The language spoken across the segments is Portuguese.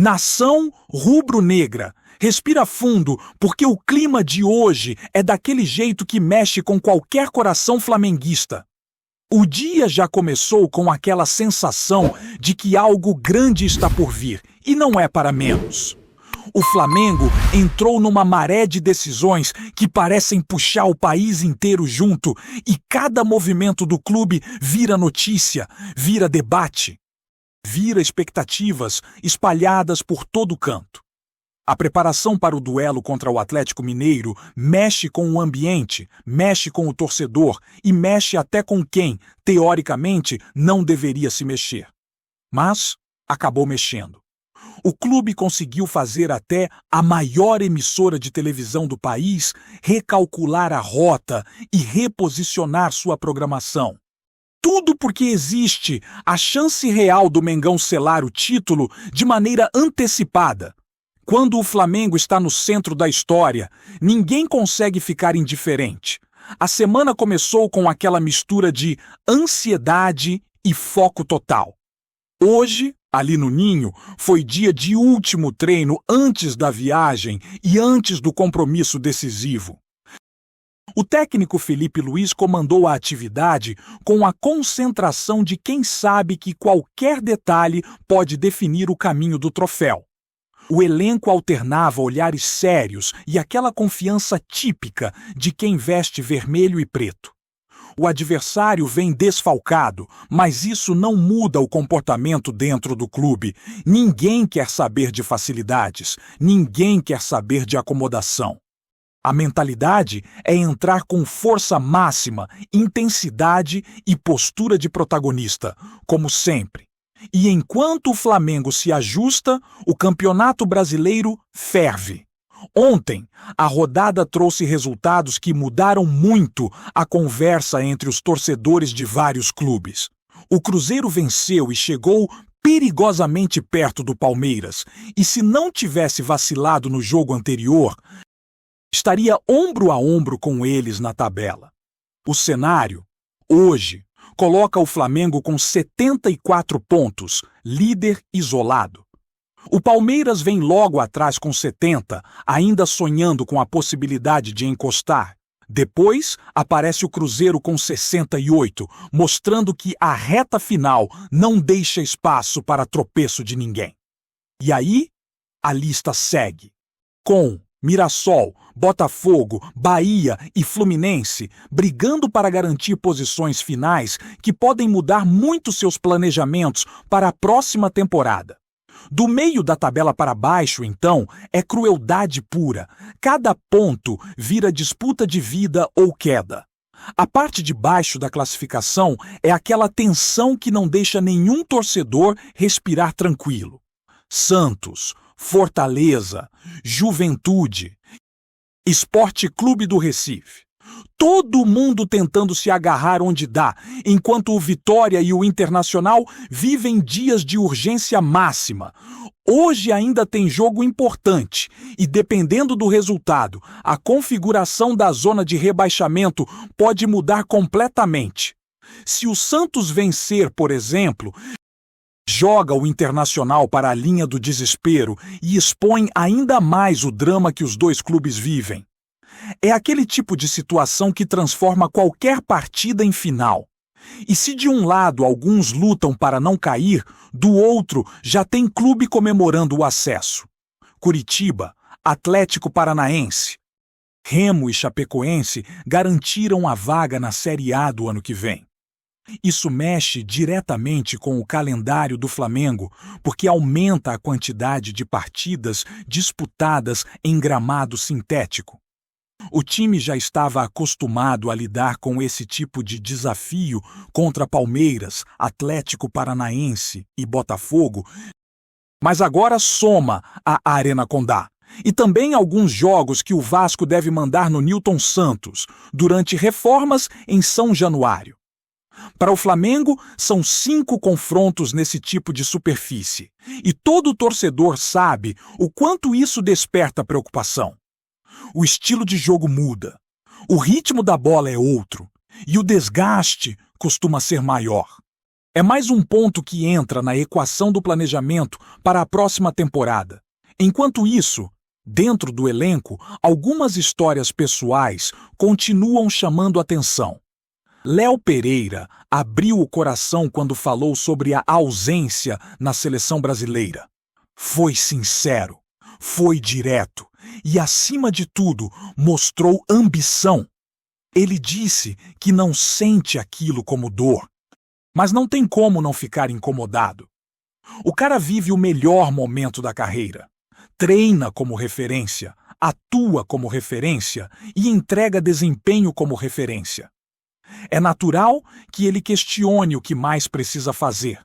Nação rubro-negra, respira fundo, porque o clima de hoje é daquele jeito que mexe com qualquer coração flamenguista. O dia já começou com aquela sensação de que algo grande está por vir, e não é para menos. O Flamengo entrou numa maré de decisões que parecem puxar o país inteiro junto, e cada movimento do clube vira notícia, vira debate, vira expectativas espalhadas por todo canto. A preparação para o duelo contra o Atlético Mineiro mexe com o ambiente, mexe com o torcedor e mexe até com quem, teoricamente, não deveria se mexer. Mas acabou mexendo. O clube conseguiu fazer até a maior emissora de televisão do país recalcular a rota e reposicionar sua programação. Tudo porque existe a chance real do Mengão selar o título de maneira antecipada. Quando o Flamengo está no centro da história, ninguém consegue ficar indiferente. A semana começou com aquela mistura de ansiedade e foco total. Hoje, ali no Ninho, foi dia de último treino antes da viagem e antes do compromisso decisivo. O técnico Felipe Luiz comandou a atividade com a concentração de quem sabe que qualquer detalhe pode definir o caminho do troféu. O elenco alternava olhares sérios e aquela confiança típica de quem veste vermelho e preto. O adversário vem desfalcado, mas isso não muda o comportamento dentro do clube. Ninguém quer saber de facilidades, ninguém quer saber de acomodação. A mentalidade é entrar com força máxima, intensidade e postura de protagonista, como sempre. E enquanto o Flamengo se ajusta, o Campeonato Brasileiro ferve. Ontem, a rodada trouxe resultados que mudaram muito a conversa entre os torcedores de vários clubes. O Cruzeiro venceu e chegou perigosamente perto do Palmeiras, e se não tivesse vacilado no jogo anterior, estaria ombro a ombro com eles na tabela. O cenário, hoje, coloca o Flamengo com 74 pontos, líder isolado. O Palmeiras vem logo atrás com 70, ainda sonhando com a possibilidade de encostar. Depois, aparece o Cruzeiro com 68, mostrando que a reta final não deixa espaço para tropeço de ninguém. E aí, a lista segue. Com Mirassol, Botafogo, Bahia e Fluminense brigando para garantir posições finais que podem mudar muito seus planejamentos para a próxima temporada. Do meio da tabela para baixo, então, é crueldade pura. Cada ponto vira disputa de vida ou queda. A parte de baixo da classificação é aquela tensão que não deixa nenhum torcedor respirar tranquilo. Santos, Fortaleza, Juventude, Sport Clube do Recife. Todo mundo tentando se agarrar onde dá, enquanto o Vitória e o Internacional vivem dias de urgência máxima. Hoje ainda tem jogo importante e, dependendo do resultado, a configuração da zona de rebaixamento pode mudar completamente. Se o Santos vencer, por exemplo, joga o Internacional para a linha do desespero e expõe ainda mais o drama que os dois clubes vivem. É aquele tipo de situação que transforma qualquer partida em final. E se de um lado alguns lutam para não cair, do outro já tem clube comemorando o acesso. Curitiba, Atlético Paranaense, Remo e Chapecoense garantiram a vaga na Série A do ano que vem. Isso mexe diretamente com o calendário do Flamengo, porque aumenta a quantidade de partidas disputadas em gramado sintético. O time já estava acostumado a lidar com esse tipo de desafio contra Palmeiras, Atlético Paranaense e Botafogo, mas agora soma a Arena Condá. E também alguns jogos que o Vasco deve mandar no Newton Santos, durante reformas em São Januário. Para o Flamengo, são 5 confrontos nesse tipo de superfície, e todo torcedor sabe o quanto isso desperta preocupação. O estilo de jogo muda, o ritmo da bola é outro, e o desgaste costuma ser maior. É mais um ponto que entra na equação do planejamento para a próxima temporada. Enquanto isso, dentro do elenco, algumas histórias pessoais continuam chamando atenção. Léo Pereira abriu o coração quando falou sobre a ausência na seleção brasileira. Foi sincero, foi direto e, acima de tudo, mostrou ambição. Ele disse que não sente aquilo como dor, mas não tem como não ficar incomodado. O cara vive o melhor momento da carreira. Treina como referência, atua como referência e entrega desempenho como referência. É natural que ele questione o que mais precisa fazer.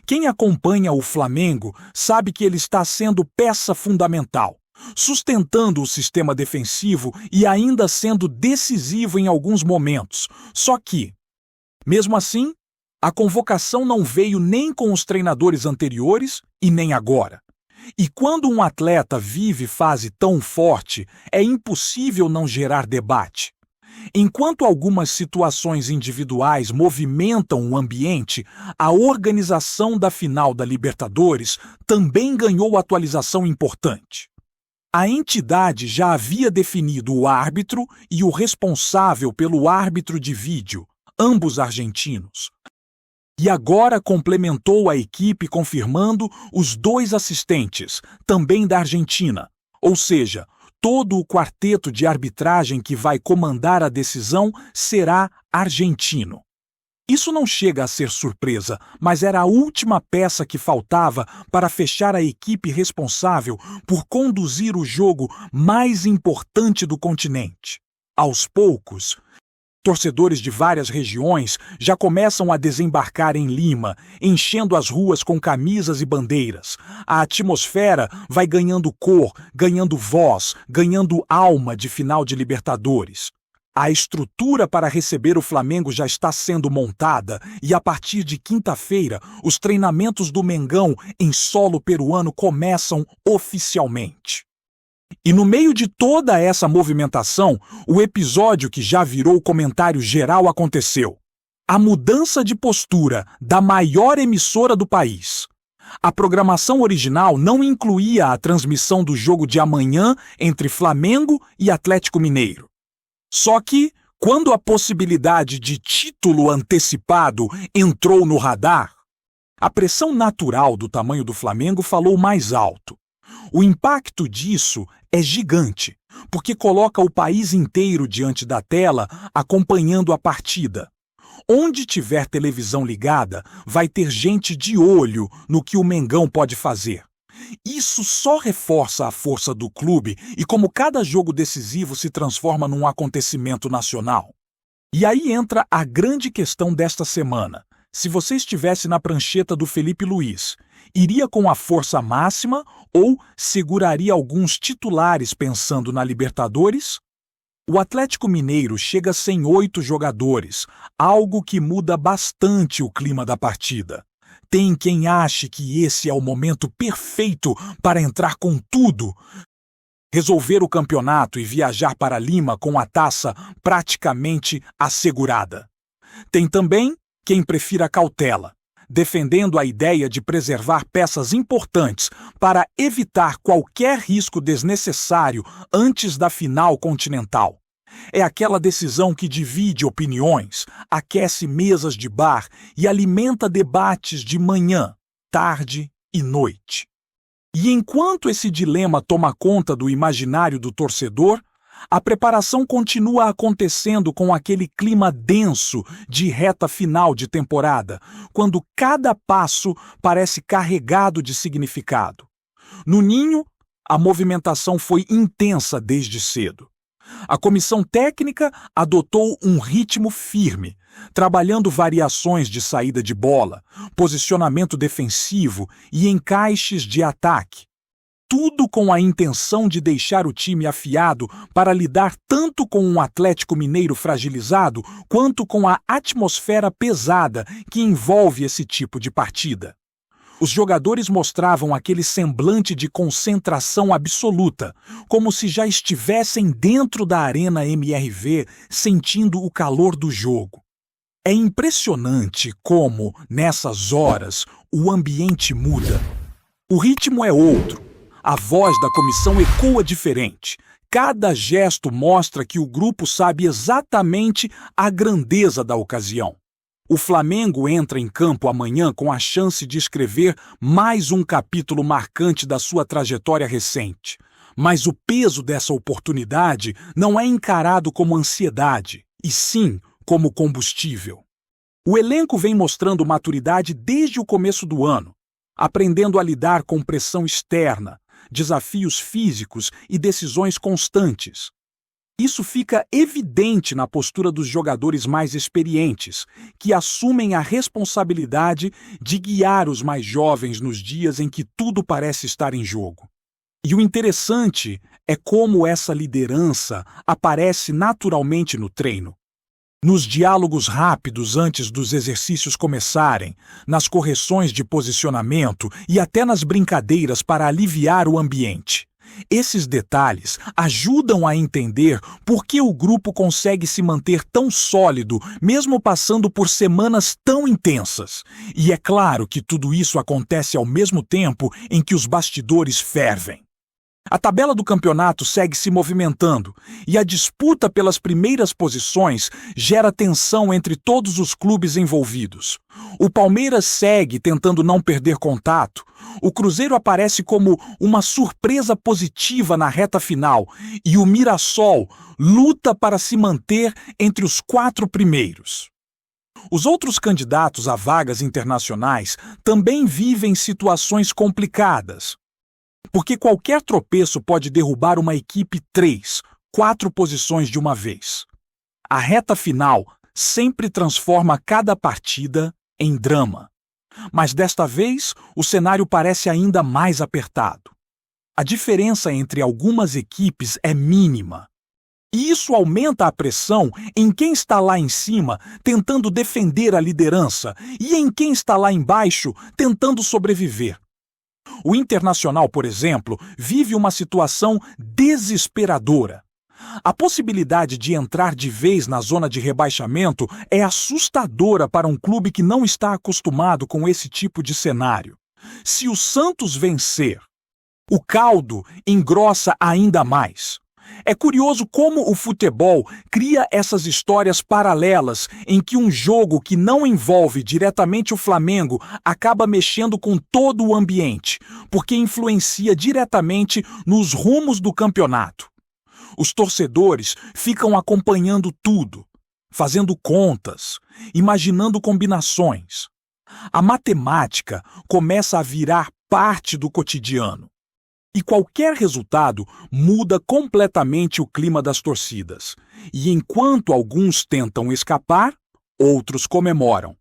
Quem acompanha o Flamengo sabe que ele está sendo peça fundamental, sustentando o sistema defensivo e ainda sendo decisivo em alguns momentos. Só que, mesmo assim, a convocação não veio nem com os treinadores anteriores e nem agora. E quando um atleta vive fase tão forte, é impossível não gerar debate. Enquanto algumas situações individuais movimentam o ambiente, a organização da final da Libertadores também ganhou atualização importante. A entidade já havia definido o árbitro e o responsável pelo árbitro de vídeo, ambos argentinos. E agora complementou a equipe confirmando os 2 assistentes, também da Argentina, ou seja, todo o quarteto de arbitragem que vai comandar a decisão será argentino. Isso não chega a ser surpresa, mas era a última peça que faltava para fechar a equipe responsável por conduzir o jogo mais importante do continente. Aos poucos, torcedores de várias regiões já começam a desembarcar em Lima, enchendo as ruas com camisas e bandeiras. A atmosfera vai ganhando cor, ganhando voz, ganhando alma de final de Libertadores. A estrutura para receber o Flamengo já está sendo montada e, a partir de quinta-feira, os treinamentos do Mengão em solo peruano começam oficialmente. E no meio de toda essa movimentação, o episódio que já virou comentário geral aconteceu. A mudança de postura da maior emissora do país. A programação original não incluía a transmissão do jogo de amanhã entre Flamengo e Atlético Mineiro. Só que, quando a possibilidade de título antecipado entrou no radar, a pressão natural do tamanho do Flamengo falou mais alto. O impacto disso é gigante, porque coloca o país inteiro diante da tela acompanhando a partida. Onde tiver televisão ligada, vai ter gente de olho no que o Mengão pode fazer. Isso só reforça a força do clube e como cada jogo decisivo se transforma num acontecimento nacional. E aí entra a grande questão desta semana. Se você estivesse na prancheta do Felipe Luiz, iria com a força máxima ou seguraria alguns titulares pensando na Libertadores? O Atlético Mineiro chega sem 8 jogadores, algo que muda bastante o clima da partida. Tem quem ache que esse é o momento perfeito para entrar com tudo, resolver o campeonato e viajar para Lima com a taça praticamente assegurada. Tem também quem prefira cautela, defendendo a ideia de preservar peças importantes para evitar qualquer risco desnecessário antes da final continental. É aquela decisão que divide opiniões, aquece mesas de bar e alimenta debates de manhã, tarde e noite. E enquanto esse dilema toma conta do imaginário do torcedor, a preparação continua acontecendo com aquele clima denso de reta final de temporada, quando cada passo parece carregado de significado. No Ninho, a movimentação foi intensa desde cedo. A comissão técnica adotou um ritmo firme, trabalhando variações de saída de bola, posicionamento defensivo e encaixes de ataque. Tudo com a intenção de deixar o time afiado para lidar tanto com um Atlético Mineiro fragilizado quanto com a atmosfera pesada que envolve esse tipo de partida. Os jogadores mostravam aquele semblante de concentração absoluta, como se já estivessem dentro da Arena MRV, sentindo o calor do jogo. É impressionante como, nessas horas, o ambiente muda. O ritmo é outro. A voz da comissão ecoa diferente. Cada gesto mostra que o grupo sabe exatamente a grandeza da ocasião. O Flamengo entra em campo amanhã com a chance de escrever mais um capítulo marcante da sua trajetória recente. Mas o peso dessa oportunidade não é encarado como ansiedade, e sim como combustível. O elenco vem mostrando maturidade desde o começo do ano, aprendendo a lidar com pressão externa, desafios físicos e decisões constantes. Isso fica evidente na postura dos jogadores mais experientes, que assumem a responsabilidade de guiar os mais jovens nos dias em que tudo parece estar em jogo. E o interessante é como essa liderança aparece naturalmente no treino. Nos diálogos rápidos antes dos exercícios começarem, nas correções de posicionamento e até nas brincadeiras para aliviar o ambiente. Esses detalhes ajudam a entender por que o grupo consegue se manter tão sólido, mesmo passando por semanas tão intensas. E é claro que tudo isso acontece ao mesmo tempo em que os bastidores fervem. A tabela do campeonato segue se movimentando e a disputa pelas primeiras posições gera tensão entre todos os clubes envolvidos. O Palmeiras segue tentando não perder contato. O Cruzeiro aparece como uma surpresa positiva na reta final e o Mirassol luta para se manter entre os 4 primeiros. Os outros candidatos a vagas internacionais também vivem situações complicadas. Porque qualquer tropeço pode derrubar uma equipe 3, 4 posições de uma vez. A reta final sempre transforma cada partida em drama. Mas desta vez, o cenário parece ainda mais apertado. A diferença entre algumas equipes é mínima. E isso aumenta a pressão em quem está lá em cima tentando defender a liderança e em quem está lá embaixo tentando sobreviver. O Internacional, por exemplo, vive uma situação desesperadora. A possibilidade de entrar de vez na zona de rebaixamento é assustadora para um clube que não está acostumado com esse tipo de cenário. Se o Santos vencer, o caldo engrossa ainda mais. É curioso como o futebol cria essas histórias paralelas em que um jogo que não envolve diretamente o Flamengo acaba mexendo com todo o ambiente, porque influencia diretamente nos rumos do campeonato. Os torcedores ficam acompanhando tudo, fazendo contas, imaginando combinações. A matemática começa a virar parte do cotidiano. E qualquer resultado muda completamente o clima das torcidas. E enquanto alguns tentam escapar, outros comemoram.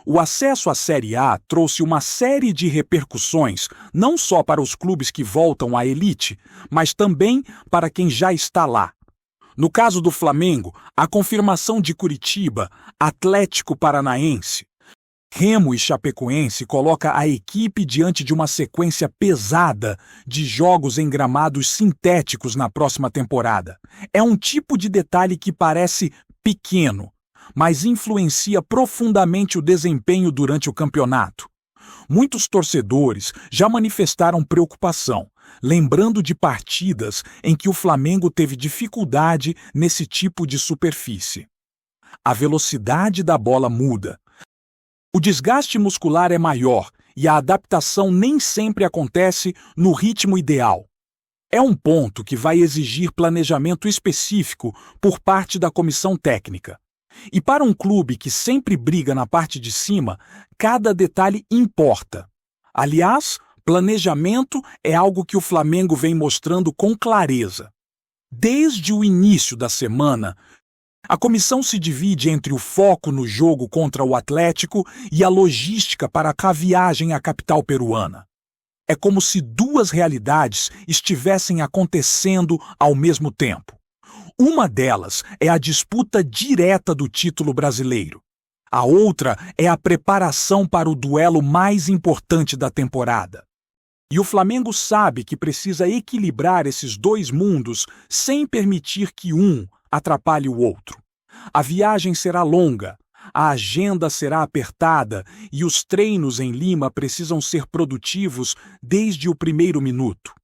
O acesso à Série A trouxe uma série de repercussões, não só para os clubes que voltam à elite, mas também para quem já está lá. No caso do Flamengo, a confirmação de Curitiba, Atlético Paranaense, Remo e Chapecoense coloca a equipe diante de uma sequência pesada de jogos em gramados sintéticos na próxima temporada. É um tipo de detalhe que parece pequeno, mas influencia profundamente o desempenho durante o campeonato. Muitos torcedores já manifestaram preocupação, lembrando de partidas em que o Flamengo teve dificuldade nesse tipo de superfície. A velocidade da bola muda. O desgaste muscular é maior e a adaptação nem sempre acontece no ritmo ideal. É um ponto que vai exigir planejamento específico por parte da comissão técnica. E para um clube que sempre briga na parte de cima, cada detalhe importa. Aliás, planejamento é algo que o Flamengo vem mostrando com clareza. Desde o início da semana, a comissão se divide entre o foco no jogo contra o Atlético e a logística para a viagem à capital peruana. É como se duas realidades estivessem acontecendo ao mesmo tempo. Uma delas é a disputa direta do título brasileiro. A outra é a preparação para o duelo mais importante da temporada. E o Flamengo sabe que precisa equilibrar esses dois mundos sem permitir que um atrapalhe o outro. A viagem será longa, a agenda será apertada e os treinos em Lima precisam ser produtivos desde o primeiro minuto.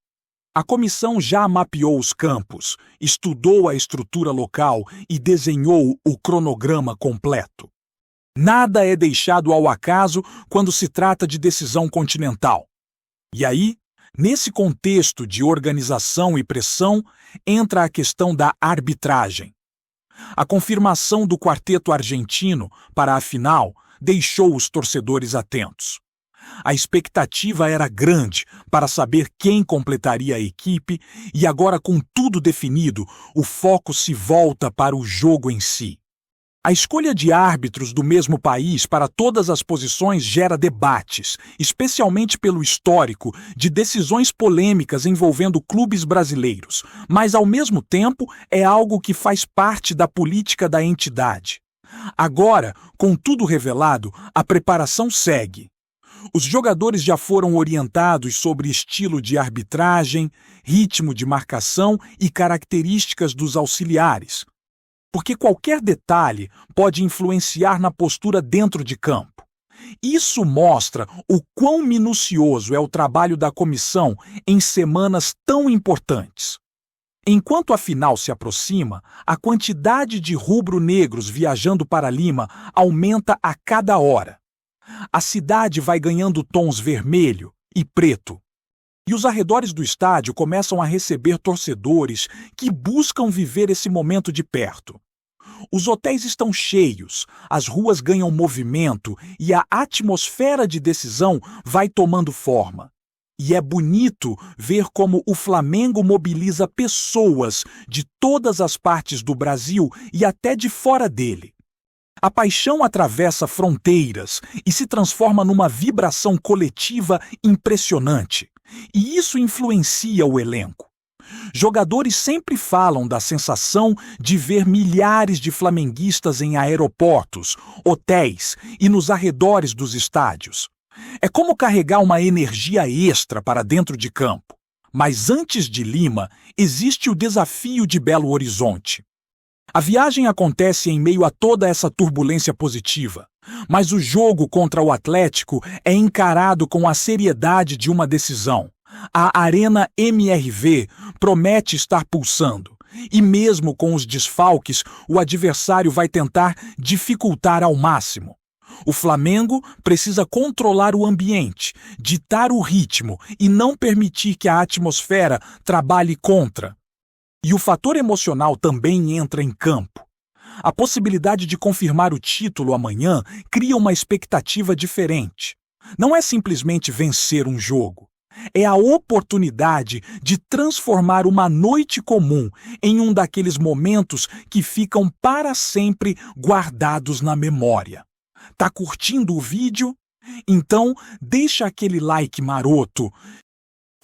A comissão já mapeou os campos, estudou a estrutura local e desenhou o cronograma completo. Nada é deixado ao acaso quando se trata de decisão continental. E aí, nesse contexto de organização e pressão, entra a questão da arbitragem. A confirmação do quarteto argentino para a final deixou os torcedores atentos. A expectativa era grande para saber quem completaria a equipe e agora, com tudo definido, o foco se volta para o jogo em si. A escolha de árbitros do mesmo país para todas as posições gera debates, especialmente pelo histórico de decisões polêmicas envolvendo clubes brasileiros, mas ao mesmo tempo é algo que faz parte da política da entidade. Agora, com tudo revelado, a preparação segue. Os jogadores já foram orientados sobre estilo de arbitragem, ritmo de marcação e características dos auxiliares, porque qualquer detalhe pode influenciar na postura dentro de campo. Isso mostra o quão minucioso é o trabalho da comissão em semanas tão importantes. Enquanto a final se aproxima, a quantidade de rubro-negros viajando para Lima aumenta a cada hora. A cidade vai ganhando tons vermelho e preto. E os arredores do estádio começam a receber torcedores que buscam viver esse momento de perto. Os hotéis estão cheios, as ruas ganham movimento e a atmosfera de decisão vai tomando forma. E é bonito ver como o Flamengo mobiliza pessoas de todas as partes do Brasil e até de fora dele. A paixão atravessa fronteiras e se transforma numa vibração coletiva impressionante. E isso influencia o elenco. Jogadores sempre falam da sensação de ver milhares de flamenguistas em aeroportos, hotéis e nos arredores dos estádios. É como carregar uma energia extra para dentro de campo. Mas antes de Lima, existe o desafio de Belo Horizonte. A viagem acontece em meio a toda essa turbulência positiva, mas o jogo contra o Atlético é encarado com a seriedade de uma decisão. A Arena MRV promete estar pulsando, e mesmo com os desfalques, o adversário vai tentar dificultar ao máximo. O Flamengo precisa controlar o ambiente, ditar o ritmo e não permitir que a atmosfera trabalhe contra. E o fator emocional também entra em campo. A possibilidade de confirmar o título amanhã cria uma expectativa diferente. Não é simplesmente vencer um jogo. É a oportunidade de transformar uma noite comum em um daqueles momentos que ficam para sempre guardados na memória. Tá curtindo o vídeo? Então, deixa aquele like maroto.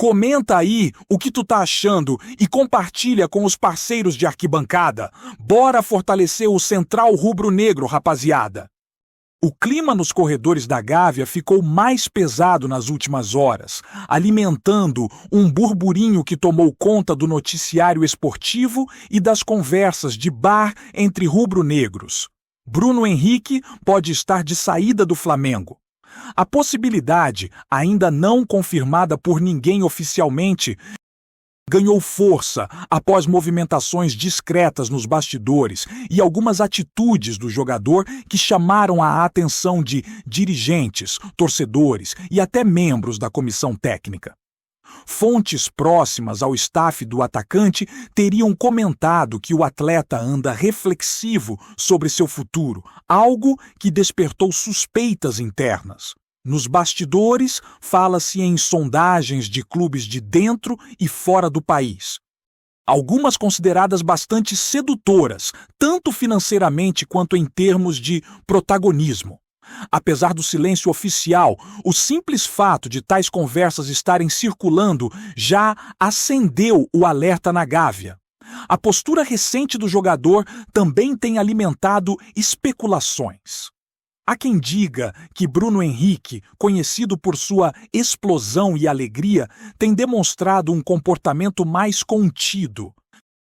Comenta aí o que tu tá achando e compartilha com os parceiros de arquibancada. Bora fortalecer o Central Rubro-Negro, rapaziada! O clima nos corredores da Gávea ficou mais pesado nas últimas horas, alimentando um burburinho que tomou conta do noticiário esportivo e das conversas de bar entre rubro-negros. Bruno Henrique pode estar de saída do Flamengo. A possibilidade, ainda não confirmada por ninguém oficialmente, ganhou força após movimentações discretas nos bastidores e algumas atitudes do jogador que chamaram a atenção de dirigentes, torcedores e até membros da comissão técnica. Fontes próximas ao staff do atacante teriam comentado que o atleta anda reflexivo sobre seu futuro, algo que despertou suspeitas internas. Nos bastidores, fala-se em sondagens de clubes de dentro e fora do país. Algumas consideradas bastante sedutoras, tanto financeiramente quanto em termos de protagonismo. Apesar do silêncio oficial, o simples fato de tais conversas estarem circulando já acendeu o alerta na Gávea. A postura recente do jogador também tem alimentado especulações. Há quem diga que Bruno Henrique, conhecido por sua explosão e alegria, tem demonstrado um comportamento mais contido,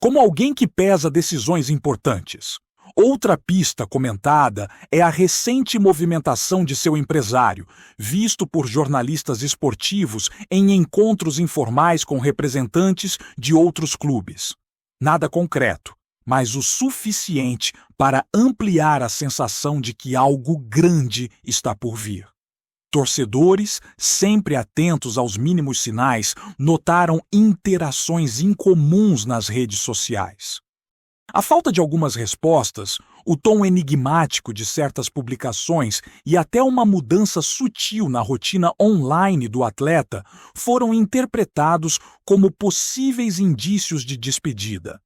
como alguém que pesa decisões importantes. Outra pista comentada é a recente movimentação de seu empresário, visto por jornalistas esportivos em encontros informais com representantes de outros clubes. Nada concreto, mas o suficiente para ampliar a sensação de que algo grande está por vir. Torcedores, sempre atentos aos mínimos sinais, notaram interações incomuns nas redes sociais. A falta de algumas respostas, o tom enigmático de certas publicações e até uma mudança sutil na rotina online do atleta foram interpretados como possíveis indícios de despedida.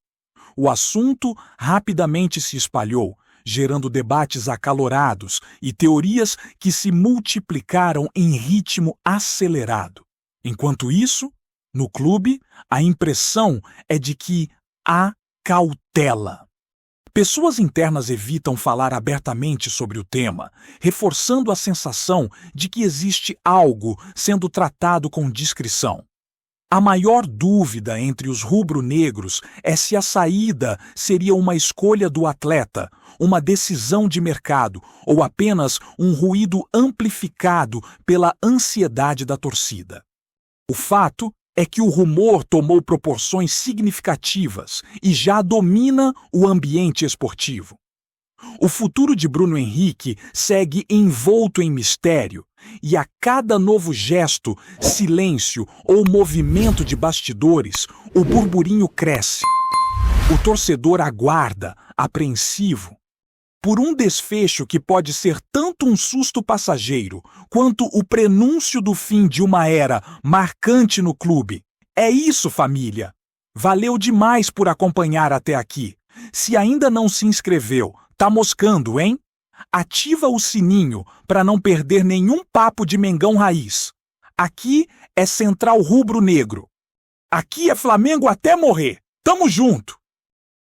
O assunto rapidamente se espalhou, gerando debates acalorados e teorias que se multiplicaram em ritmo acelerado. Enquanto isso, no clube, a impressão é de que há cautela. Pessoas internas evitam falar abertamente sobre o tema, reforçando a sensação de que existe algo sendo tratado com discrição. A maior dúvida entre os rubro-negros é se a saída seria uma escolha do atleta, uma decisão de mercado ou apenas um ruído amplificado pela ansiedade da torcida. O fato é que o rumor tomou proporções significativas e já domina o ambiente esportivo. O futuro de Bruno Henrique segue envolto em mistério, e a cada novo gesto, silêncio ou movimento de bastidores, o burburinho cresce. O torcedor aguarda, apreensivo, por um desfecho que pode ser tanto um susto passageiro quanto o prenúncio do fim de uma era marcante no clube. É isso, família! Valeu demais por acompanhar até aqui. Se ainda não se inscreveu, tá moscando, hein? Ativa o sininho para não perder nenhum papo de Mengão Raiz. Aqui é Central Rubro Negro. Aqui é Flamengo até morrer. Tamo junto!